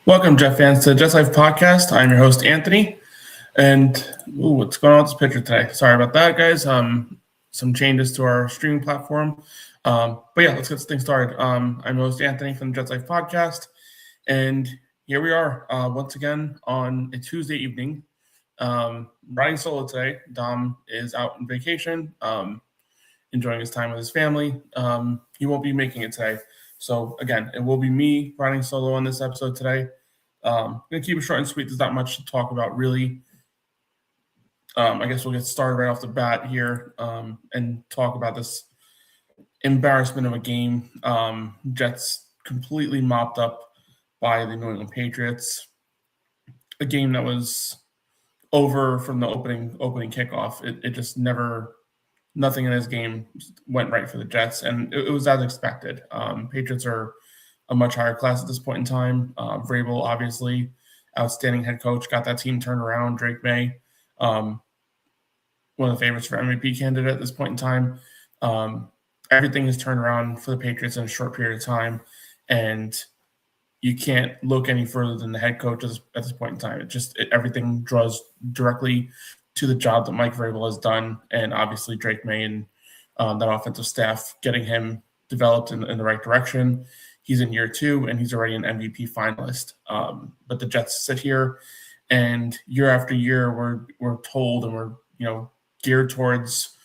Welcome, Jet fans, to the Jets Life podcast. I'm your host, Anthony. And what's going on with this picture today? Sorry about that, guys. Some changes to our streaming platform. But yeah, let's get this thing started. I'm your host, Anthony from the Jets Life podcast. And here we are once again on a Tuesday evening. Riding solo today. Dom is out on vacation, enjoying his time with his family. He won't be making it today. So again, it will be me riding solo on this episode today. I'm going to keep it short and sweet. There's not much to talk about, really. I guess we'll get started right off the bat here and talk about this embarrassment of a game. Jets completely mopped up by the New England Patriots. A game that was over from the opening kickoff. It just nothing in this game went right for the Jets, and it was as expected. Patriots are a much higher class at this point in time. Vrabel, obviously, outstanding head coach, got that team turned around. Drake May, one of the favorites for MVP candidate at this point in time. Everything is turned around for the Patriots in a short period of time, and you can't look any further than the head coach at this point in time. Everything draws directly to the job that Mike Vrabel has done, and obviously Drake May and that offensive staff getting him developed in the right direction. He's in year 2, and he's already an MVP finalist. But the Jets sit here, and year after year, we're told, and we're geared towards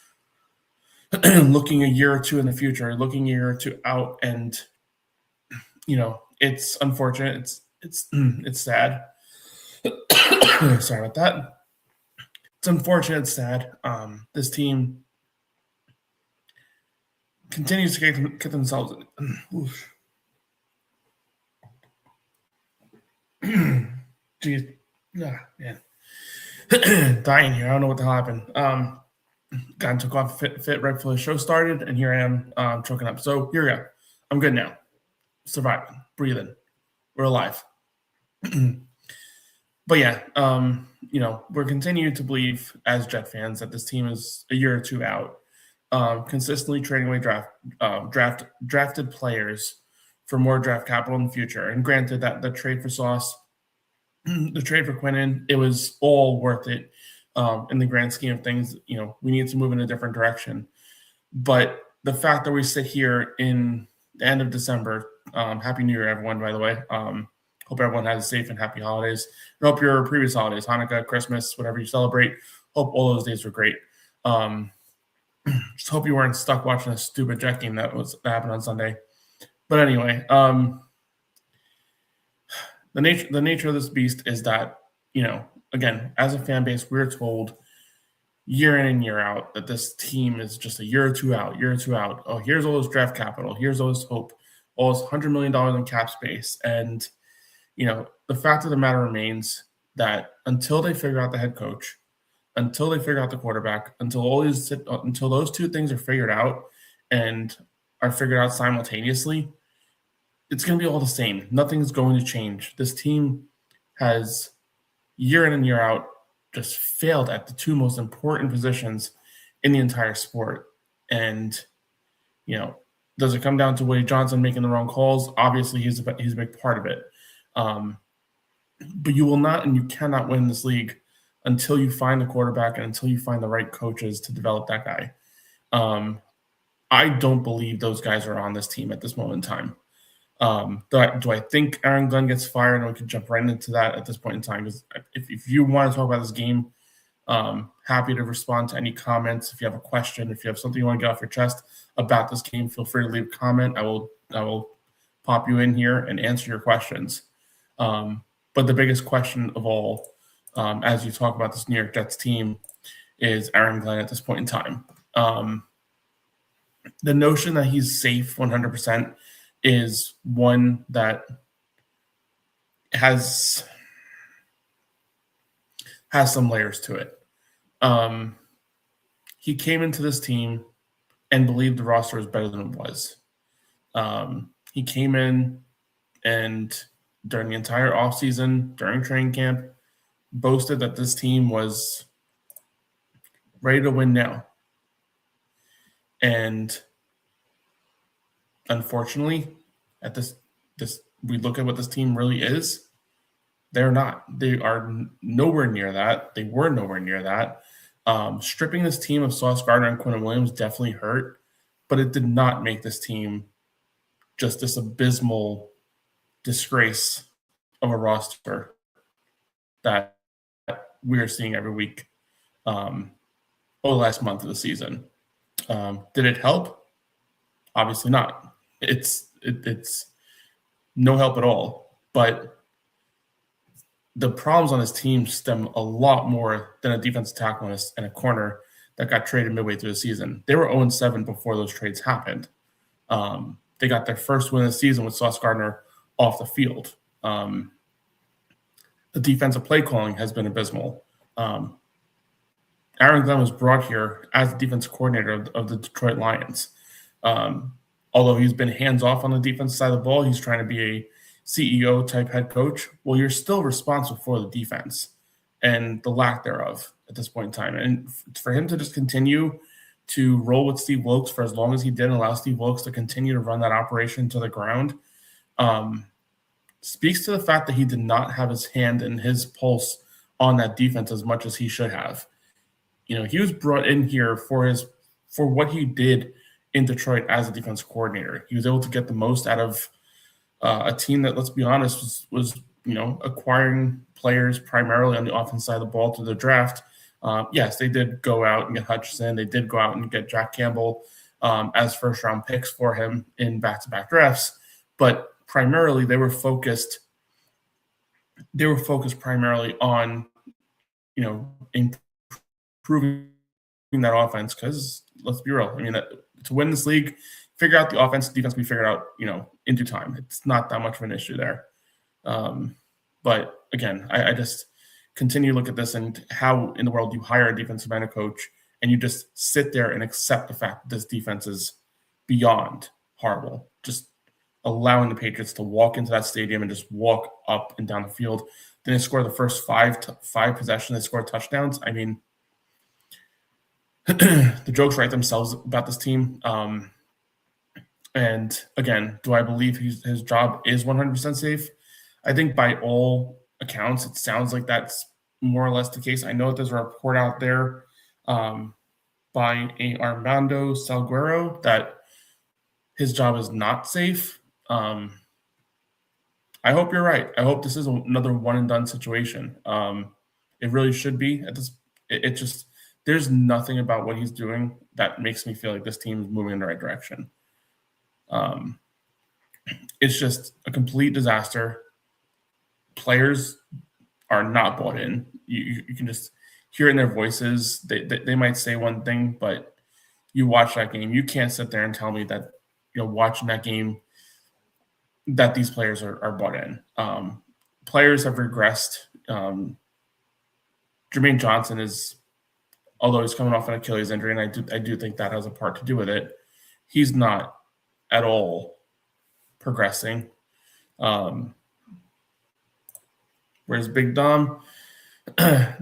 looking a year or two in the future, looking a year or two out, and it's unfortunate. It's sad. Sorry about that. It's unfortunate. It's sad. This team continues to get themselves. Jeez, yeah. Dying here. I don't know what the hell happened. Got took off fit right before the show started, and here I am choking up. So here we go. I'm good now. Surviving, breathing. We're alive. But yeah, we're continuing to believe as Jet fans that this team is a year or two out, consistently trading away drafted players for more draft capital in the future. And granted that the trade for Sauce, the trade for Quinnen, it was all worth it in the grand scheme of things. We need to move in a different direction. But the fact that we sit here in the end of December, Happy New Year, everyone, by the way. Hope everyone has a safe and happy holidays. And hope your previous holidays, Hanukkah, Christmas, whatever you celebrate, hope all those days were great. Just hope you weren't stuck watching a stupid Jet game that happened on Sunday. But anyway, the nature of this beast is that, again, as a fan base, we're told year in and year out that this team is just a year or two out. Oh, here's all this draft capital. Here's all this hope. All this $100 million in cap space. And the fact of the matter remains that until they figure out the head coach, until they figure out the quarterback, until those two things are figured out and are figured out simultaneously, it's going to be all the same. Nothing's going to change. This team has, year in and year out, just failed at the two most important positions in the entire sport. And, does it come down to Woody Johnson making the wrong calls? Obviously, he's a big part of it. But you will not and you cannot win this league until you find the quarterback and until you find the right coaches to develop that guy. I don't believe those guys are on this team at this moment in time. Do I think Aaron Glenn gets fired? And we can jump right into that at this point in time. Because if you want to talk about this game, happy to respond to any comments. If you have a question, if you have something you want to get off your chest about this game, feel free to leave a comment. I will pop you in here and answer your questions. But the biggest question of all, as you talk about this New York Jets team, is Aaron Glenn at this point in time. The notion that he's safe 100% is one that has some layers to it. He came into this team and believed the roster was better than it was. He came in and during the entire offseason, during training camp, boasted that this team was ready to win now. And unfortunately, at this we look at what this team really is. They're not. They are nowhere near that. They were nowhere near that. Stripping this team of Sauce Gardner and Quinn Williams definitely hurt, but it did not make this team just this abysmal disgrace of a roster that we are seeing every week over the last month of the season. Did it help? Obviously not. It's no help at all. But the problems on this team stem a lot more than a defensive tackle and a corner that got traded midway through the season. They were 0-7 before those trades happened. They got their first win of the season with Sauce Gardner off the field. The defensive play calling has been abysmal. Aaron Glenn was brought here as the defensive coordinator of the Detroit Lions. Although he's been hands-off on the defensive side of the ball, he's trying to be a CEO-type head coach. Well, you're still responsible for the defense and the lack thereof at this point in time. And for him to just continue to roll with Steve Wilks for as long as he did and allow Steve Wilks to continue to run that operation to the ground speaks to the fact that he did not have his hand and his pulse on that defense as much as he should have. You know, he was brought in here for what he did in Detroit as a defensive coordinator. He was able to get the most out of a team that, let's be honest, was acquiring players primarily on the offense side of the ball through the draft. Yes, they did go out and get Hutchinson. They did go out and get Jack Campbell as first-round picks for him in back-to-back drafts. But primarily, they were focused primarily on, improving that offense. Because let's be real, I mean, to win this league, figure out the offense, defense we figured out, in due time. It's not that much of an issue there. But again, I just continue to look at this and how in the world you hire a defensive-minded coach and you just sit there and accept the fact that this defense is beyond horrible. Just allowing the Patriots to walk into that stadium and just walk up and down the field. Then they score the first five possessions. They score touchdowns. I mean, the jokes write themselves about this team. And again, do I believe his job is 100% safe? I think by all accounts, it sounds like that's more or less the case. I know that there's a report out there by a Armando Salguero that his job is not safe. I hope you're right. I hope this is another one and done situation. It really should be. It just there's nothing about what he's doing that makes me feel like this team is moving in the right direction. It's just a complete disaster. Players are not bought in. You can just hear it in their voices. They might say one thing, but you watch that game. You can't sit there and tell me that watching that game that these players are bought in. Players have regressed. Jermaine Johnson is, although he's coming off an Achilles injury, and I do think that has a part to do with it, he's not at all progressing. Whereas Big Dom,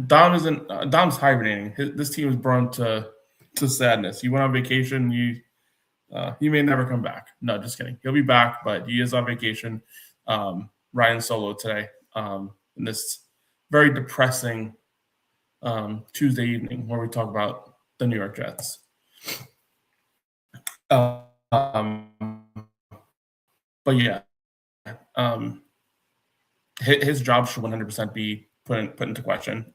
Dom's hibernating. This team is prone to sadness. You went on vacation. You may never come back. No, just kidding. He'll be back, but he is on vacation. Ryan solo today in this very depressing Tuesday evening where we talk about the New York Jets. But yeah, his job should 100% be put into question.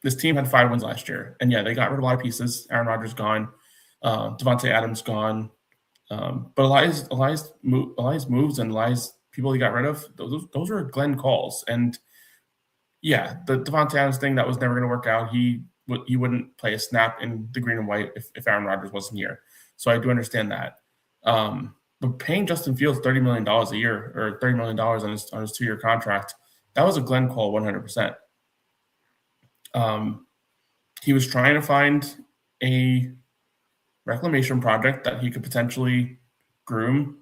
This team had 5 wins last year, and yeah, they got rid of a lot of pieces. Aaron Rodgers gone, Devontae Adams gone, but Elias moves and Elias people he got rid of. Those were Glenn calls, and yeah, the Devontae Adams thing that was never going to work out. He wouldn't play a snap in the green and white if Aaron Rodgers wasn't here. So I do understand that. But paying Justin Fields $30 million a year or $30 million on his 2-year contract, that was a Glenn call 100%. He was trying to find a reclamation project that he could potentially groom,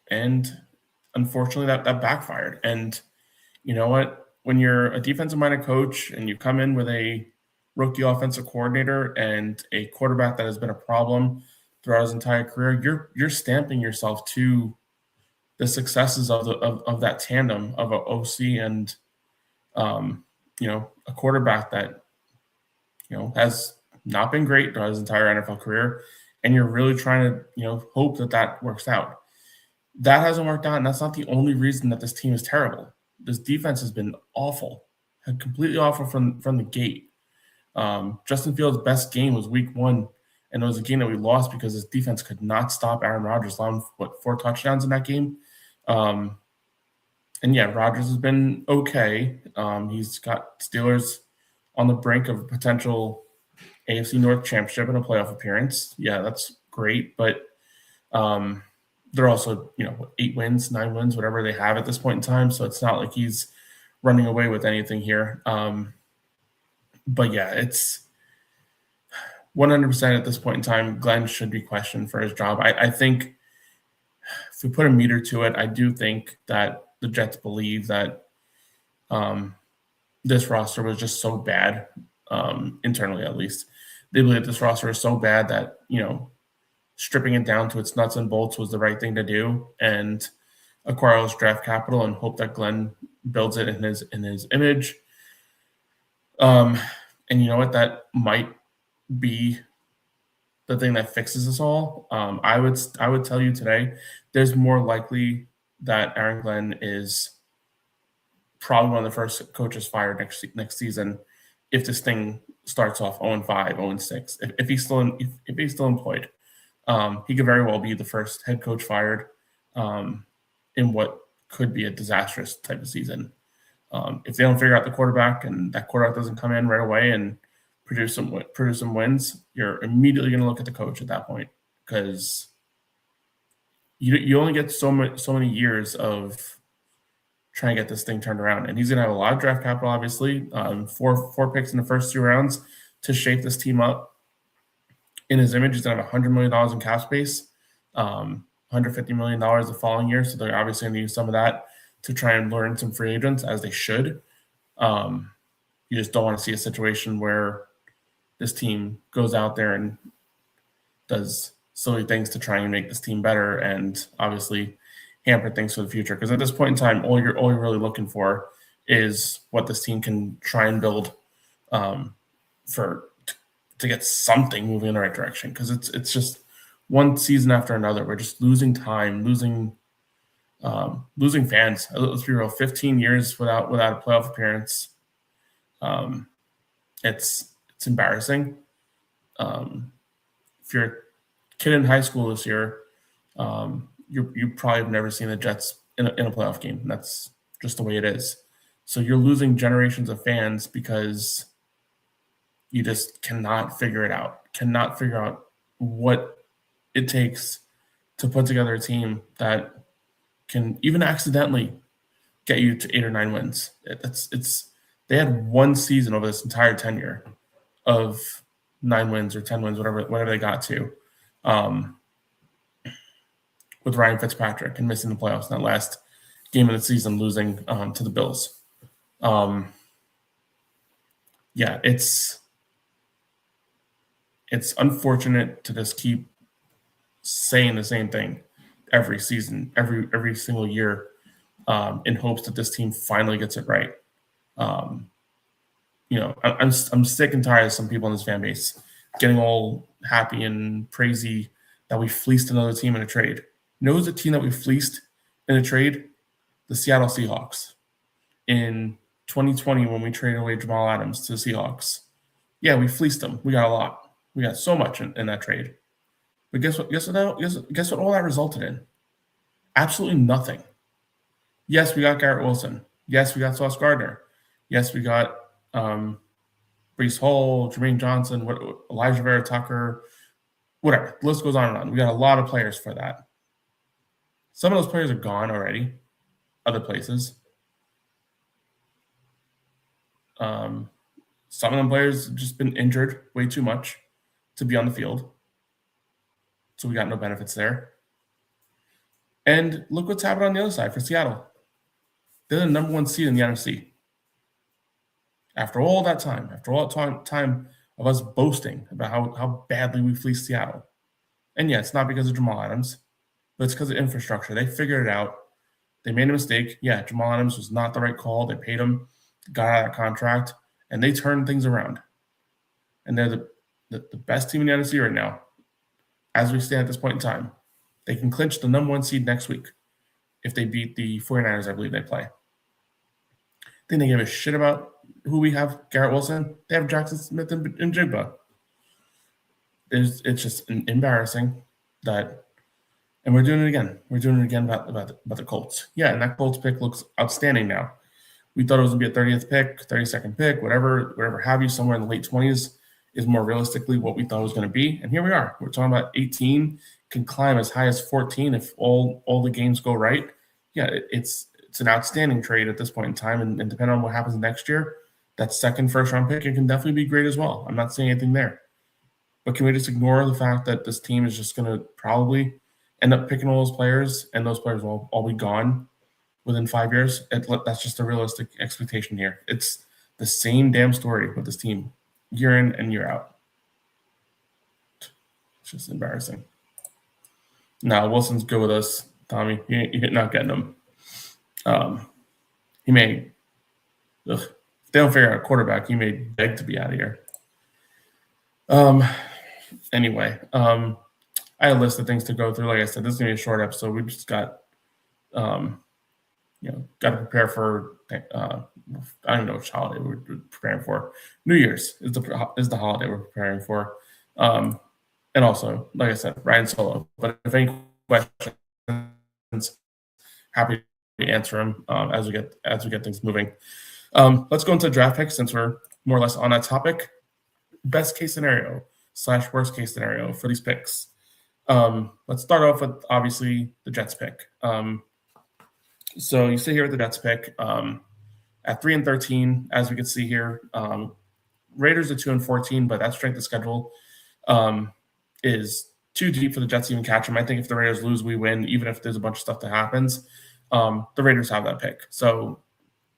and unfortunately that backfired. And you know what? When you're a defensive-minded coach and you come in with a rookie offensive coordinator and a quarterback that has been a problem throughout his entire career, you're stamping yourself to the successes of that tandem of a OC and a quarterback that has not been great throughout his entire NFL career, and you're really trying to hope that works out. That hasn't worked out, and that's not the only reason that this team is terrible. This defense has been awful, completely awful from the gate. Justin Fields' best game was Week 1, and it was a game that we lost because his defense could not stop Aaron Rodgers, allowing 4 touchdowns in that game. And yeah, Rodgers has been okay. He's got Steelers on the brink of a potential AFC North championship and a playoff appearance. Yeah, that's great, but they're also 8 wins, 9 wins, whatever they have at this point in time. So it's not like he's running away with anything here. But yeah, it's 100% at this point in time. Glenn should be questioned for his job. I think if we put a meter to it, I do think that the Jets believe that this roster was just so bad, internally at least. They believe this roster is so bad that, stripping it down to its nuts and bolts was the right thing to do, and acquire this draft capital and hope that Glenn builds it in his image. And you know what? That might be the thing that fixes us all. I would tell you today, there's more likely that Aaron Glenn is probably one of the first coaches fired next season if this thing starts off 0-5, 0-6. If he's still employed, he could very well be the first head coach fired in what could be a disastrous type of season. If they don't figure out the quarterback and that quarterback doesn't come in right away and produce some wins, you're immediately going to look at the coach at that point, because you only get so many years of trying to get this thing turned around. And he's going to have a lot of draft capital, obviously, 4 picks in the first 2 rounds to shape this team up. In his image, he's going to have $100 million in cap space, $150 million the following year. So they're obviously going to use some of that to try and lure in some free agents, as they should. You just don't want to see a situation where this team goes out there and does silly things to try and make this team better, and obviously hamper things for the future. Because at this point in time, all you're really looking for is what this team can try and build to get something moving in the right direction. Because it's just one season after another, we're just losing time, losing fans. Let's be real, 15 years without a playoff appearance. It's embarrassing. If you're a kid in high school this year, you probably have never seen the Jets in a playoff game. That's just the way it is. So you're losing generations of fans because you just cannot figure it out. Cannot figure out what it takes to put together a team that can even accidentally get you to 8 or 9 wins. They had one season over this entire tenure of 9 wins or 10 wins, whatever they got to, with Ryan Fitzpatrick and missing the playoffs in that last game of the season, losing to the Bills. Yeah, it's unfortunate to just keep saying the same thing every season, every single year, in hopes that this team finally gets it right. I'm sick and tired of some people in this fan base getting all happy and crazy that we fleeced another team in a trade. You know who's the team that we fleeced in a trade? The Seattle Seahawks. In 2020, when we traded away Jamal Adams to the Seahawks. Yeah, we fleeced them. We got a lot. We got so much in that trade. But guess what all that resulted in? Absolutely nothing. Yes, we got Garrett Wilson. Yes, we got Sauce Gardner. Yes, we got Breece Hall, Jermaine Johnson, Elijah Vera Tucker, whatever. The list goes on and on. We got a lot of players for that. Some of those players are gone already, other places. Some of them players have just been injured way too much to be on the field. So we got no benefits there. And look what's happened on the other side for Seattle. They're the number 1 seed in the NFC. After all that time, time of us boasting about how badly we fleeced Seattle. And yeah, it's not because of Jamal Adams, but it's because of infrastructure. They figured it out. They made a mistake. Yeah, Jamal Adams was not the right call. They paid him, got out of that contract, and they turned things around. And they're the best team in the NFC right now, as we stand at this point in time. They can clinch the number 1 seed next week if they beat the 49ers, I believe they play. Think they give a shit about who we have? Garrett Wilson? They have Jackson Smith and Jigba. It's just embarrassing that, and we're doing it again. We're doing it again about the Colts. Yeah, and that Colts pick looks outstanding now. We thought it was going to be a 30th pick, 32nd pick, whatever have you, somewhere in the late 20s is more realistically what we thought it was going to be. And here we are. We're talking about 18, can climb as high as 14 if all the games go right. Yeah, it's an outstanding trade at this point in time. And depending on what happens next year, that second first-round pick, it can definitely be great as well. I'm not saying anything there. But can we just ignore the fact that this team is just going to probably end up picking all those players, and those players will all be gone within 5 years? That's just a realistic expectation here. It's the same damn story with this team, year in and year out. It's just embarrassing. Now, Wilson's good with us, Tommy. You're not getting him. He may, if they don't figure out a quarterback, he may beg to be out of here. Anyway, I had a list of things to go through. Like I said, this is going to be a short episode. We just got, got to prepare for, I don't even know which holiday we're preparing for. New Year's is the holiday we're preparing for. And also, like I said, Ryan Solo. But if any questions, happy to answer them as we get things moving. Let's go into draft picks since we're more or less on that topic. Best case scenario / worst case scenario for these picks. Let's start off with obviously the Jets pick. So you see here with the Jets pick at 3 and 13, as we can see here. Raiders are 2 and 14, but that strength of schedule is too deep for the Jets to even catch them. I think if the Raiders lose, we win, even if there's a bunch of stuff that happens. The Raiders have that pick. So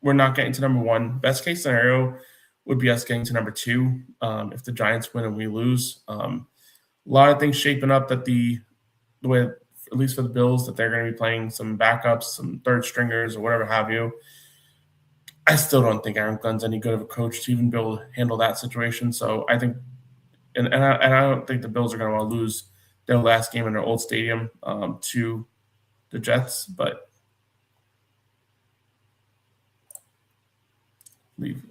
we're not getting to number 1. Best case scenario would be us getting to number 2 if the Giants win and we lose. A lot of things shaping up that the way, at least for the Bills, that they're going to be playing some backups, some third stringers or whatever have you. I still don't think Aaron Glenn's any good of a coach to even be able to handle that situation. So I think, and I don't think the Bills are going to want to lose their last game in their old stadium to the Jets, but leave.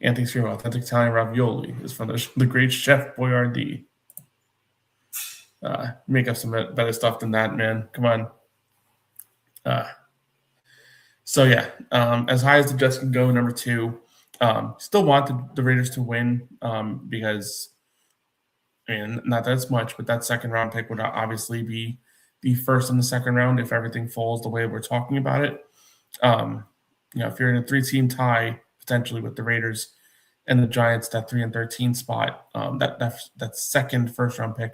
Anthony's here. Authentic Italian ravioli is from the great Chef Boyardee. Make up some better stuff than that, man. Come on. So yeah, as high as the Jets can go, number 2. Still want the Raiders to win because, I mean, not that it's much, but that second round pick would obviously be the first in the second round if everything falls the way we're talking about it. If you're in a 3-team tie potentially with the Raiders and the Giants, that 3 and 13 spot, that second first round pick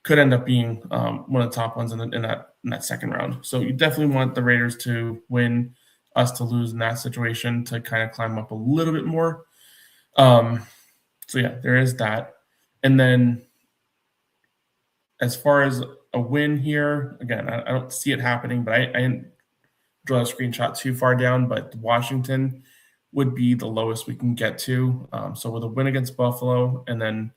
could end up being one of the top ones in that second round. So you definitely want the Raiders to win, us to lose in that situation to kind of climb up a little bit more. So yeah, there is that. And then as far as a win here, again, I don't see it happening, but I didn't draw a screenshot too far down, but Washington would be the lowest we can get to. So with a win against Buffalo, and then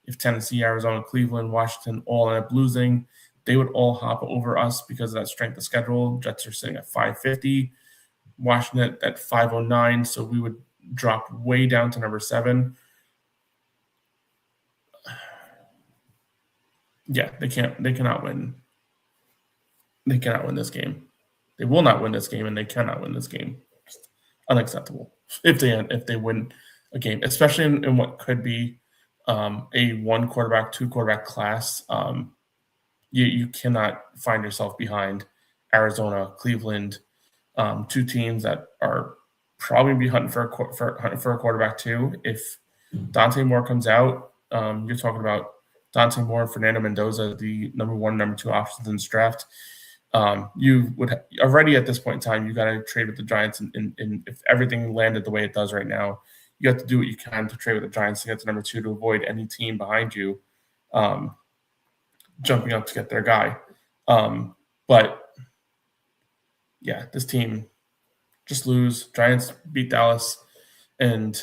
if Tennessee, Arizona, Cleveland, Washington all end up losing, they would all hop over us because of that strength of schedule. Jets are sitting at 550, Washington at 509, so we would drop way down to number 7. Yeah, they cannot win. They cannot win this game. They will not win this game, and they cannot win this game. Just unacceptable if they win a game, especially in what could be a 1 quarterback, 2 quarterback class. You cannot find yourself behind Arizona, Cleveland, 2 teams that are probably be hunting for a quarterback too. If Dante Moore comes out, you're talking about Dante Moore, Fernando Mendoza, the number 1, number 2 options in this draft. You would already at this point in time, you got to trade with the Giants, and if everything landed the way it does right now, you have to do what you can to trade with the Giants to get to number 2 to avoid any team behind you jumping up to get their guy. But yeah, this team just lose. Giants beat Dallas and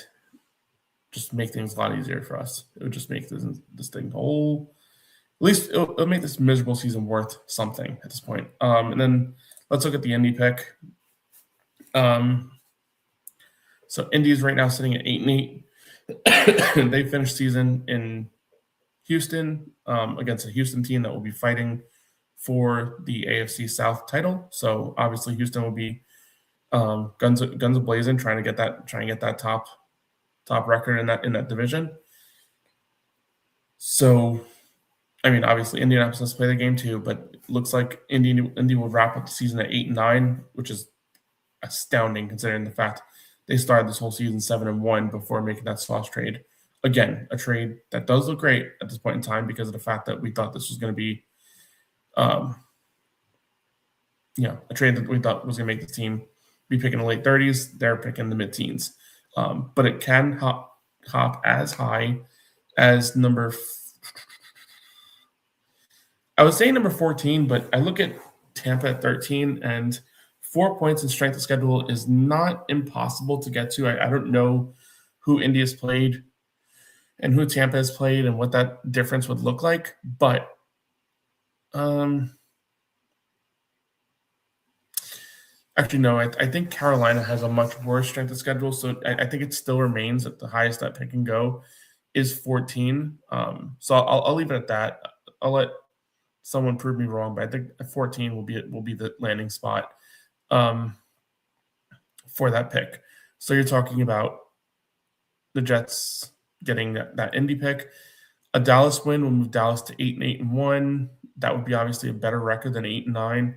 just make things a lot easier for us. It would just make this thing whole. At least it'll make this miserable season worth something at this point. And then let's look at the Indy pick. So Indy's right now sitting at 8-8. They finished season in Houston against a Houston team that will be fighting for the AFC South title. So obviously Houston will be guns blazing, trying to get that top record in that division. So, I mean, obviously Indianapolis has to play the game too, but it looks like Indy will wrap up the season at 8-9, which is astounding considering the fact they started this whole season 7-1 before making that sauce trade. Again, a trade that does look great at this point in time because of the fact that we thought this was going to be, a trade that we thought was going to make the team be picking the late 30s. They're picking the mid-teens. But it can hop as high as I was saying number 14, but I look at Tampa at 13, and 4 points in strength of schedule is not impossible to get to. I don't know who Indy has played and who Tampa has played and what that difference would look like, but actually, no, I think Carolina has a much worse strength of schedule, so I think it still remains at the highest that pick can go is 14. So I'll leave it at that. I'll let someone prove me wrong, but I think 14 will be the landing spot for that pick. So you're talking about the Jets getting that Indy pick. A Dallas win will move Dallas to 8-8-1. That would be obviously a better record than 8-9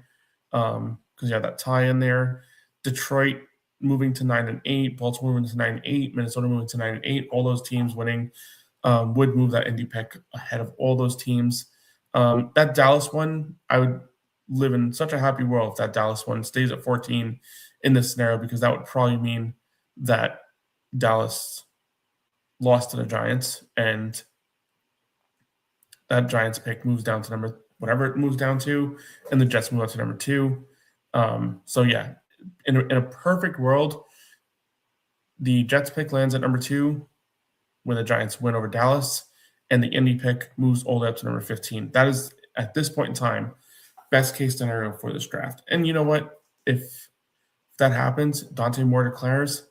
because you have that tie in there. Detroit moving to 9-8, Baltimore moving to 9-8, Minnesota moving to 9-8. All those teams winning would move that Indy pick ahead of all those teams. That Dallas one, I would live in such a happy world if that Dallas one stays at 14 in this scenario, because that would probably mean that Dallas lost to the Giants and that Giants pick moves down to whatever it moves down to, and the Jets move up to number 2. So yeah, in a perfect world, the Jets pick lands at number 2 when the Giants win over Dallas, and the Indy pick moves all the way up to number 15. That is, at this point in time, best case scenario for this draft. And you know what? If that happens, Dante Moore declares,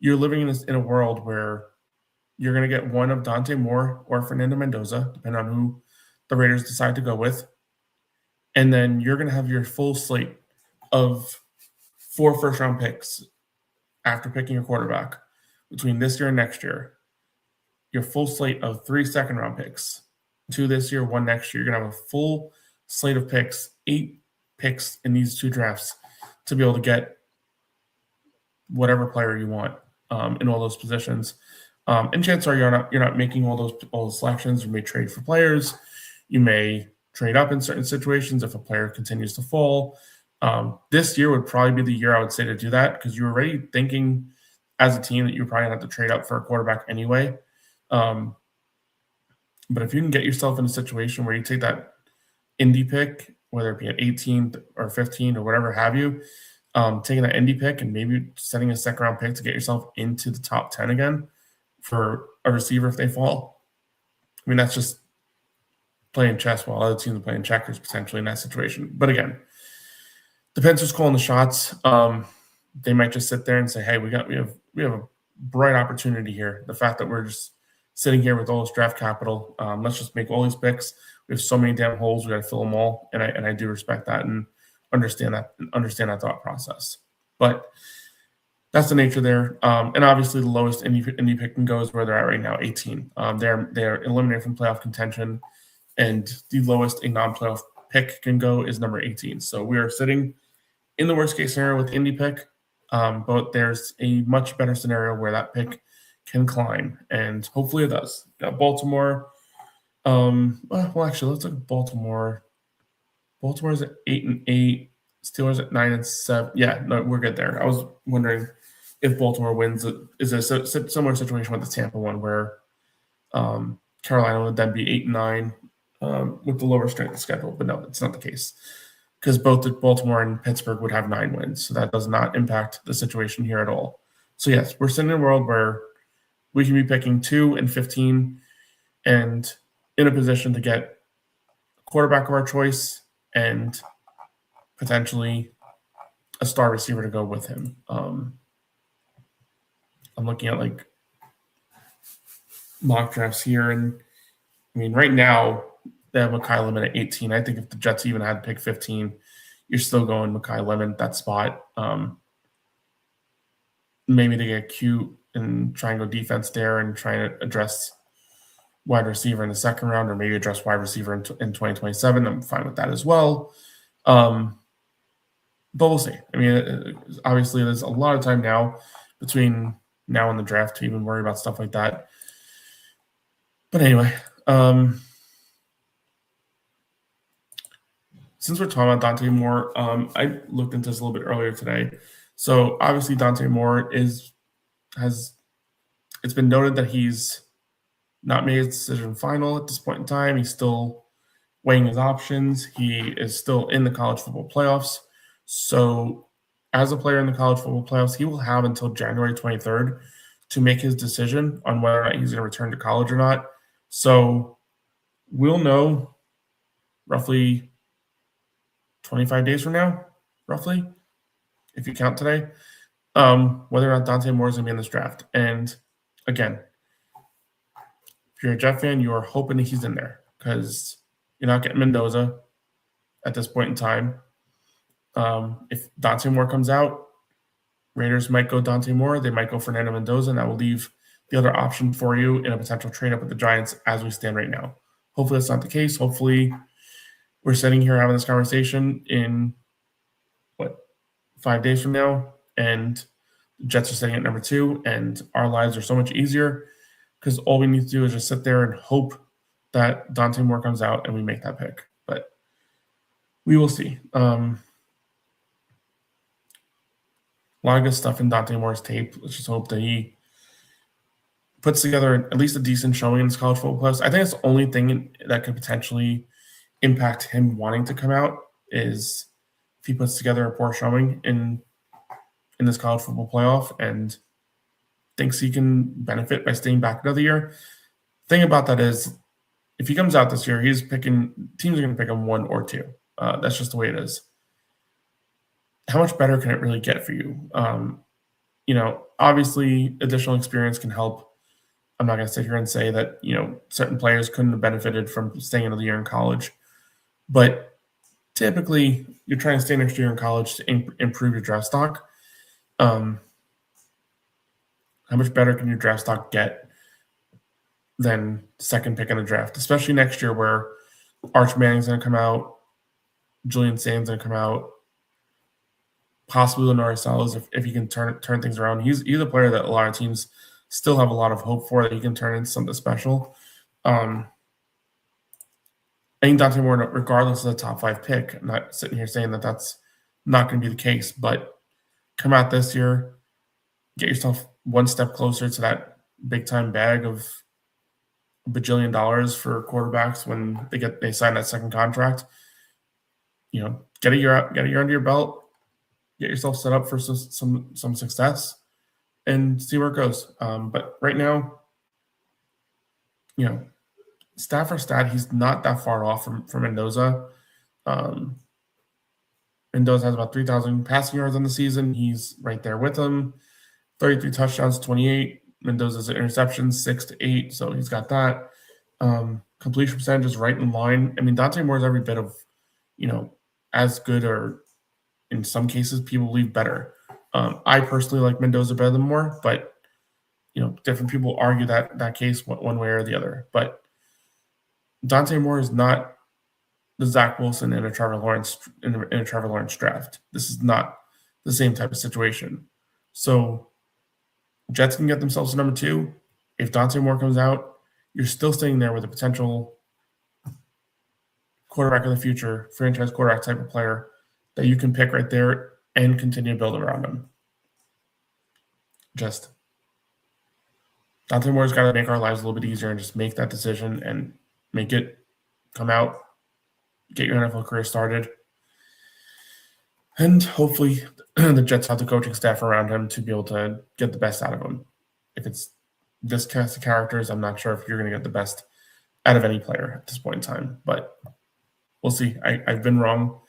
you're living in a world where you're going to get one of Dante Moore or Fernando Mendoza, depending on who the Raiders decide to go with. And then you're going to have your full slate of 4 first-round picks after picking your quarterback between this year and next year. Your full slate of 3 second-round picks, 2 this year, 1 next year. You're going to have a full slate of picks, 8 picks in these 2 drafts to be able to get whatever player you want in all those positions. And chances are you're not making all those selections. You may trade for players. You may trade up in certain situations if a player continues to fall. This year would probably be the year I would say to do that, because you're already thinking as a team that you probably have to trade up for a quarterback anyway. But if you can get yourself in a situation where you take that Indy pick, whether it be at 18 or 15 or whatever have you, taking that Indy pick and maybe setting a second-round pick to get yourself into the top 10 again for a receiver if they fall. I mean, that's just playing chess while other teams are playing checkers potentially in that situation. But again, depends who's calling the shots. They might just sit there and say, hey, we have a bright opportunity here. The fact that we're just sitting here with all this draft capital, let's just make all these picks. We have so many damn holes, we got to fill them all. And I do respect that and understand that thought process. But that's the nature there. And obviously the lowest Indy pick can go is where they're at right now, 18. They're eliminated from playoff contention, and the lowest a non-playoff pick can go is number 18. So we are sitting in the worst case scenario with the Indy pick, but there's a much better scenario where that pick can climb, and hopefully it does. Got Baltimore. Well, actually, let's look at Baltimore. Baltimore's at 8-8. Steelers at 9-7. Yeah, no, we're good there. I was wondering if Baltimore wins. Is a similar situation with the Tampa one where Carolina would then be 8-9 with the lower strength of schedule, but no, it's not the case. because both Baltimore and Pittsburgh would have 9 wins. So that does not impact the situation here at all. So yes, we're sitting in a world where we can be picking 2 and 15 and in a position to get a quarterback of our choice and potentially a star receiver to go with him. I'm looking at like mock drafts here, and I mean, right now they have Mekhi Lemon at 18. I think if the Jets even had pick 15, you're still going Mekhi Lemon at that spot. Maybe they get cute and try and go defense there and try to address wide receiver in the second round, or maybe address wide receiver in 2027. I'm fine with that as well. But we'll see. I mean, obviously, there's a lot of time now between now and the draft to even worry about stuff like that. But anyway, since we're talking about Dante Moore, I looked into this a little bit earlier today. So obviously, Dante Moore it's been noted that he's not made his decision final at this point in time. He's still weighing his options. He is still in the college football playoffs. So as a player in the college football playoffs, he will have until January 23rd to make his decision on whether or not he's going to return to college or not. So we'll know roughly 25 days from now, roughly, if you count today, whether or not Dante Moore is going to be in this draft. And again, if you're a Jet fan, you are hoping that he's in there because you're not getting Mendoza at this point in time. If Dante Moore comes out, Raiders might go Dante Moore. They might go Fernando Mendoza, and that will leave the other option for you in a potential trade-up with the Giants as we stand right now. Hopefully that's not the case. Hopefully we're sitting here having this conversation in, 5 days from now, and the Jets are sitting at number 2, and our lives are so much easier because all we need to do is just sit there and hope that Dante Moore comes out and we make that pick. But we will see. A lot of good stuff in Dante Moore's tape. Let's just hope that he puts together at least a decent showing in his college football playoffs. I think that's the only thing that could potentially impact him wanting to come out is if he puts together a poor showing in this college football playoff and thinks he can benefit by staying back another year. Thing about that is, if he comes out this year, teams are going to pick him 1 or 2. That's just the way it is. How much better can it really get for you? Obviously, additional experience can help. I'm not going to sit here and say that, certain players couldn't have benefited from staying another year in college. But typically, you're trying to stay an extra year in college to improve your draft stock. How much better can your draft stock get than second pick in the draft, especially next year where Arch Manning's going to come out, Julian Sand's going to come out, possibly Lenore Sellers if he can turn things around. He's a player that a lot of teams still have a lot of hope for, that he can turn into something special. I think Dante Moore, regardless of the top 5 pick, I'm not sitting here saying that that's not going to be the case, but come out this year, get yourself one step closer to that big-time bag of $1 bajillion for quarterbacks when they sign that second contract. Get a year under your belt, get yourself set up for some success, and see where it goes. But right now, stat for stat, he's not that far off from Mendoza. Mendoza has about 3,000 passing yards on the season. He's right there with him. 33 touchdowns, 28. Mendoza's interceptions, 6 to 8. So he's got that. Completion percentage is right in line. I mean, Dante Moore is every bit of, as good, or in some cases, people believe better. I personally like Mendoza better than Moore, but different people argue that case one way or the other. But Dante Moore is not the Zach Wilson in a Trevor Lawrence draft. This is not the same type of situation. So Jets can get themselves to number 2. If Dante Moore comes out, you're still staying there with a potential quarterback of the future, franchise quarterback type of player that you can pick right there and continue to build around him. Just Dante Moore's got to make our lives a little bit easier and just make that decision and make it come out, get your NFL career started. And hopefully the Jets have the coaching staff around him to be able to get the best out of him. If it's this cast of characters, I'm not sure if you're going to get the best out of any player at this point in time. But we'll see. I've been wrong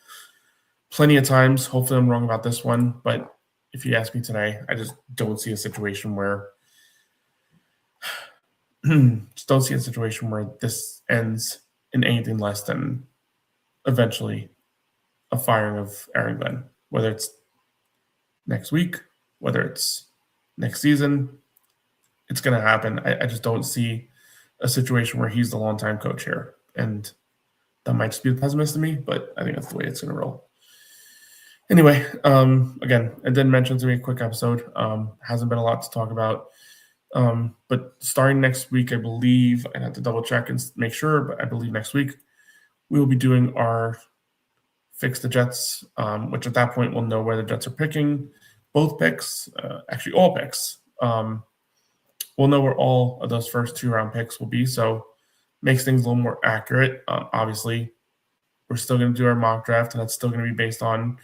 plenty of times. Hopefully I'm wrong about this one. But if you ask me today, I just don't see a situation where this ends in anything less than eventually a firing of Aaron Glenn, whether it's next week, whether it's next season, it's going to happen. I just don't see a situation where he's the longtime coach here. And that might just be the pessimist in me, but I think that's the way it's going to roll. Anyway, again, I did mention it's going to be a quick episode. Hasn't been a lot to talk about. But starting next week, I believe, I'd have to double check and make sure, but I believe next week we will be doing our Fix the Jets, which at that point we'll know where the Jets are picking both picks, actually all picks. We'll know where all of those first 2-round picks will be, so makes things a little more accurate. Obviously, we're still going to do our mock draft, and that's still going to be based on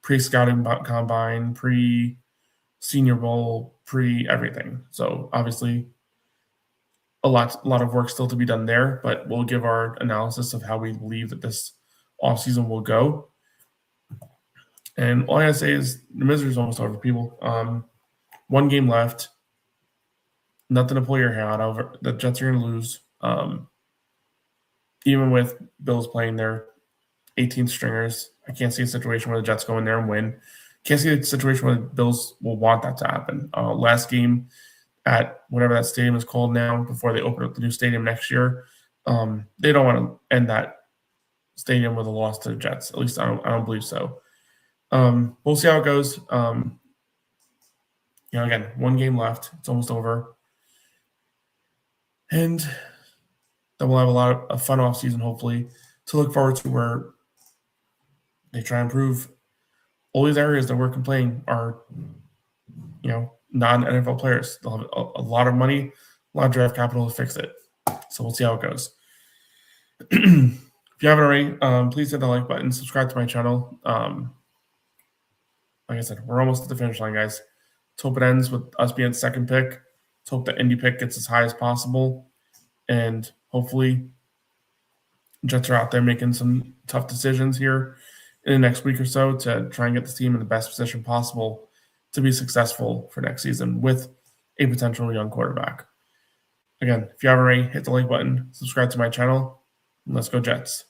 pre-scouting combine, pre-Senior Bowl, pre-everything. So obviously, a lot of work still to be done there, but we'll give our analysis of how we believe that this offseason will go. And all I gotta say is the misery is almost over, people. 1 game left. Nothing to pull your hair out of. The Jets are going to lose. Even with Bills playing their 18 stringers, I can't see a situation where the Jets go in there and win. Can't see a situation where the Bills will want that to happen. Last game at whatever that stadium is called now, before they open up the new stadium next year, they don't want to end that stadium with a loss to the Jets. At least I don't believe so. We'll see how it goes. Again, 1 game left. It's almost over. And then we'll have a lot of fun off season, hopefully, to look forward to, where they try and improve. All these areas that we're complaining are, non-NFL players. They'll have a lot of money, a lot of draft capital to fix it. So we'll see how it goes. If you haven't already, please hit the like button, subscribe to my channel. Like I said, we're almost at the finish line, guys. Let's hope it ends with us being the second pick. Let's hope the Indy pick gets as high as possible. And hopefully Jets are out there making some tough decisions here in the next week or so to try and get the team in the best position possible to be successful for next season with a potential young quarterback. Again, if you haven't already, hit the like button, subscribe to my channel, and let's go Jets.